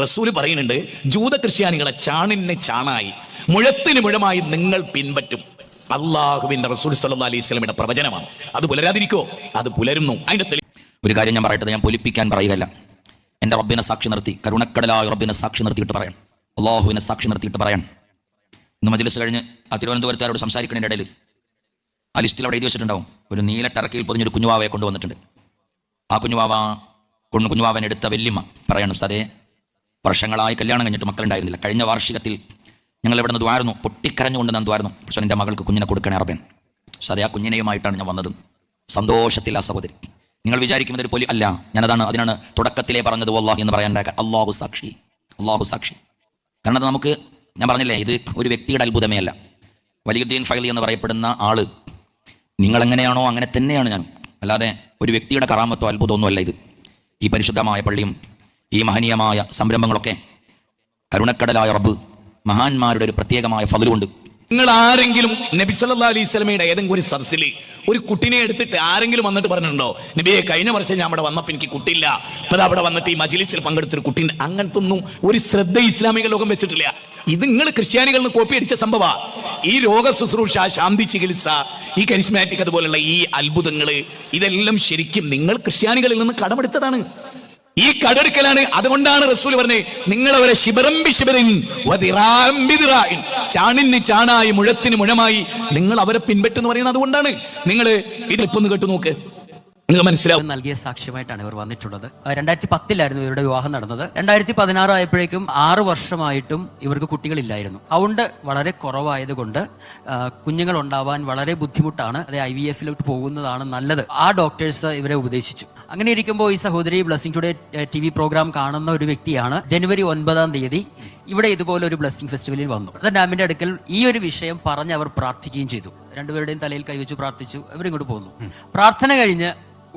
റസൂല് പറയുന്നുണ്ട്, ജൂത ക്രിസ്ത്യാനികളെ ചാണിന് ചാണായി മുഴത്തിന് മുഴമായി നിങ്ങൾ പിൻപറ്റും. അള്ളാഹുവിന്റെ റസൂൽ സല്ലല്ലാഹു അലൈഹി വസല്ലമയുടെ പ്രവചനമാണ്. അത് പുലരാതിരിക്കോ? അത് പുലരുന്നു. അതിന്റെ ഒരു കാര്യം ഞാൻ പറയട്ടെ, ഞാൻ പൊലിപ്പിക്കാൻ പറയുകയല്ല. എൻ്റെ റബ്ബിനെ സാക്ഷി നിർത്തി, കരുണക്കടലായ റബ്ബിനെ സാക്ഷി നിർത്തിയിട്ട് പറയാം, അള്ളാഹുവിനെ സാക്ഷി നിർത്തിയിട്ട് പറയാം. ഇന്ന് മജ്‌ലിസ് കഴിഞ്ഞ് ആ തിരുവനന്തപുരത്തുകാരോട് സംസാരിക്കുന്നതിൻ്റെ ഇടയിൽ ആ ലിസ്റ്റിൽ അവിടെ എഴുതി വെച്ചിട്ടുണ്ടാവും, ഒരു നീല ടർക്കിയിൽ പൊതിഞ്ഞൊരു കുഞ്ഞുവാവയെ കൊണ്ടുവന്നിട്ടുണ്ട്. ആ കുഞ്ഞുവാവൻ എടുത്ത വല്യമ്മ പറയണം, സതേ വർഷങ്ങളായി കല്യാണം കഴിഞ്ഞിട്ട് മക്കളുണ്ടായിരുന്നില്ല. കഴിഞ്ഞ വാർഷികത്തിൽ ഞങ്ങൾ ഇവിടെ നിന്ന് ദ്വാരുന്നു, പൊട്ടിക്കരഞ്ഞുകൊണ്ട് ഞാൻ ദ്വാരുന്നു, പക്ഷേ എൻ്റെ മകൾക്ക് കുഞ്ഞിനെ കൊടുക്കണേ അറബൻ. സതേ ആ കുഞ്ഞിനെയുമായിട്ടാണ് ഞാൻ വന്നത്. സന്തോഷത്തിൽ ആ സഹോദരി. നിങ്ങൾ വിചാരിക്കുന്നത് ഒരു പൊലി അല്ല, അതിനാണ് തുടക്കത്തിലേ പറഞ്ഞത് വല്ലാഹി എന്ന് പറയാൻ അള്ളാഹു സാക്ഷി, അള്ളാഹു സാക്ഷി. കാരണം അത് നമുക്ക്, ഞാൻ പറഞ്ഞില്ലേ, ഇത് ഒരു വ്യക്തിയുടെ അത്ഭുതമേ അല്ല. വലിയുദ്ദീൻ ഫൈലി എന്ന് പറയപ്പെടുന്ന ആള് നിങ്ങളെങ്ങനെയാണോ അങ്ങനെ തന്നെയാണ് ഞാൻ, അല്ലാതെ ഒരു വ്യക്തിയുടെ കറാമത്തോ അത്ഭുതമൊന്നും അല്ല ഇത്. ഈ പരിശുദ്ധമായ പള്ളിയും ഈ മഹനീയമായ സംരംഭങ്ങളൊക്കെ കരുണക്കടലായ റബ്ബ് മഹാന്മാരുടെ ഒരു പ്രത്യേകമായ ഫളലുണ്ട്. നിങ്ങൾ ആരെങ്കിലും നബി സല്ലല്ലാഹു അലൈഹി വസല്ലമയുടെ ഏതെങ്കിലും ഒരു സദസ്സിൽ ഒരു കുട്ടിനെ എടുത്തിട്ട് ആരെങ്കിലും വന്നിട്ട് പറഞ്ഞിട്ടുണ്ടോ, നബിയെ കഴിഞ്ഞ വർഷം ഞാൻ അവിടെ വന്നപ്പോൾ എനിക്ക് കുട്ടിയില്ല, അപ്പോൾ അവിടെ വന്നിട്ട് ഈ മജ്‌ലിസിൽ പങ്കെടുത്തൊരു കുട്ടി? അങ്ങനത്തെ ഒന്നും ഒരു ശ്രദ്ധ ഇസ്ലാമിക ലോകം വെച്ചിട്ടില്ല. ഇത് നിങ്ങൾ ക്രിസ്ത്യാനികളിൽ നിന്ന് കോപ്പി അടിച്ച സംഭവമാണ്. ഈ രോഗ ശുശ്രൂഷ, ശാന്തി ചികിത്സ, ഈ കരിസ്മാറ്റിക് അതുപോലുള്ള ഈ അത്ഭുതങ്ങൾ, ഇതെല്ലാം ശരിക്കും നിങ്ങൾ ക്രിസ്ത്യാനികളിൽ നിന്ന് കടമെടുത്തതാണ്. ഈ കടെടുക്കലാണ്. അതുകൊണ്ടാണ് റസൂൽ പറഞ്ഞത്, നിങ്ങളവരെ ചാണിന് ചാണായി മുഴത്തിന് മുഴമായി നിങ്ങൾ അവരെ പിൻപറ്റെന്ന് പറയുന്നത് അതുകൊണ്ടാണ്. നിങ്ങൾ ഇതിലിപ്പൊന്ന് കേട്ടു നോക്ക്, നിങ്ങൾ മനസ്സിലാവും. നൽകിയ സാക്ഷ്യമായിട്ടാണ് ഇവർ വന്നിട്ടുള്ളത്. 2010 ഇവരുടെ വിവാഹം നടന്നത്. 2016 ആയപ്പോഴേക്കും 6 വർഷമായിട്ടും ഇവർക്ക് കുട്ടികളില്ലായിരുന്നു. കൗണ്ട് വളരെ കുറവായതുകൊണ്ട് കുഞ്ഞുങ്ങൾ ഉണ്ടാവാൻ വളരെ ബുദ്ധിമുട്ടാണ്. അത് IVF-ലോട്ട് പോകുന്നതാണ് നല്ലത്. ആ ഡോക്ടേഴ്സ് ഇവരെ ഉപദേശിച്ചു. അങ്ങനെ ഇരിക്കുമ്പോൾ ഈ സഹോദരി ബ്ലെസ്സിംഗ് ടുഡേ TV പ്രോഗ്രാം കാണുന്ന ഒരു വ്യക്തിയാണ്. ജനുവരി 9 ഇവിടെ ഇതുപോലെ ഒരു ബ്ലെസ്സിംഗ് ഫെസ്റ്റിവലിൽ വന്നു. ഡാമിന്റെ അടുക്കൽ ഈ ഒരു വിഷയം പറഞ്ഞ് അവർ പ്രാർത്ഥിക്കുകയും ചെയ്തു. രണ്ടുപേരുടെയും തലയിൽ കൈവച്ച് പ്രാർത്ഥിച്ചു. അവരിങ്ങോട്ട് പോന്നു. പ്രാർത്ഥന കഴിഞ്ഞ്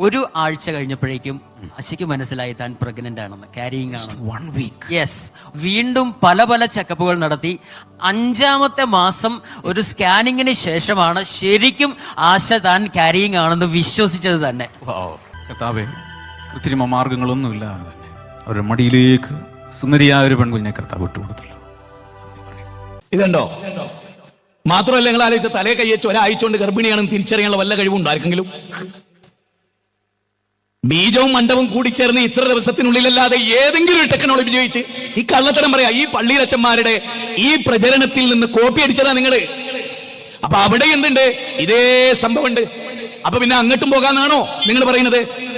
1 ആഴ്ച കഴിഞ്ഞപ്പോഴേക്കും അശിക്ക് മനസ്സിലായി താൻ പ്രഗ്നന്റ് ആണെന്ന്, ക്യാരിയിങ് ആണ്. 1 week. യെസ്. വീണ്ടും പല ചെക്കപ്പുകൾ നടത്തി 5ാമത്തെ മാസം ഒരു സ്കാനിങ്ങിന് ശേഷമാണ് ശരിക്കും ആശ താൻ ക്യാരിയിങ് ആണെന്ന് വിശ്വസിച്ചത് തന്നെ. കർത്താവേ, കൃത്രിമ മാർഗങ്ങളൊന്നുമില്ല, അവരുടെ മടിയിലേക്ക് സുന്ദരിയായ ഒരു പെൺകുഞ്ഞിനെ കർത്താവ് വിട്ടുകൊടുത്തല്ലോ. ഇതുണ്ടോ? മാത്രമല്ല, നിങ്ങൾ ആലോചിച്ച തലേ കയ്യച്ച് ഒരാഴ്ച കൊണ്ട് ഗർഭിണിയാണെന്ന് തിരിച്ചറിയാനുള്ള വല്ല കഴിവുണ്ടോ ആർക്കെങ്കിലും? ബീജവും മണ്ഡവും കൂടി ചേർന്ന് ഇത്ര ദിവസത്തിനുള്ളിലല്ലാതെ ഏതെങ്കിലും ഒരു ടെക്നോളജി ഉപയോഗിച്ച് ഈ കള്ളത്തരം പറയാ. ഈ പള്ളിയിലച്ചന്മാരുടെ ഈ പ്രചരണത്തിൽ നിന്ന് കോപ്പി അടിച്ചതാ നിങ്ങള്. അപ്പൊ അവിടെ എന്തുണ്ട്? ഇതേ സംഭവം ഉണ്ട്. അപ്പൊ പിന്നെ അങ്ങോട്ടും പോകാന്നാണോ നിങ്ങൾ പറയുന്നത്?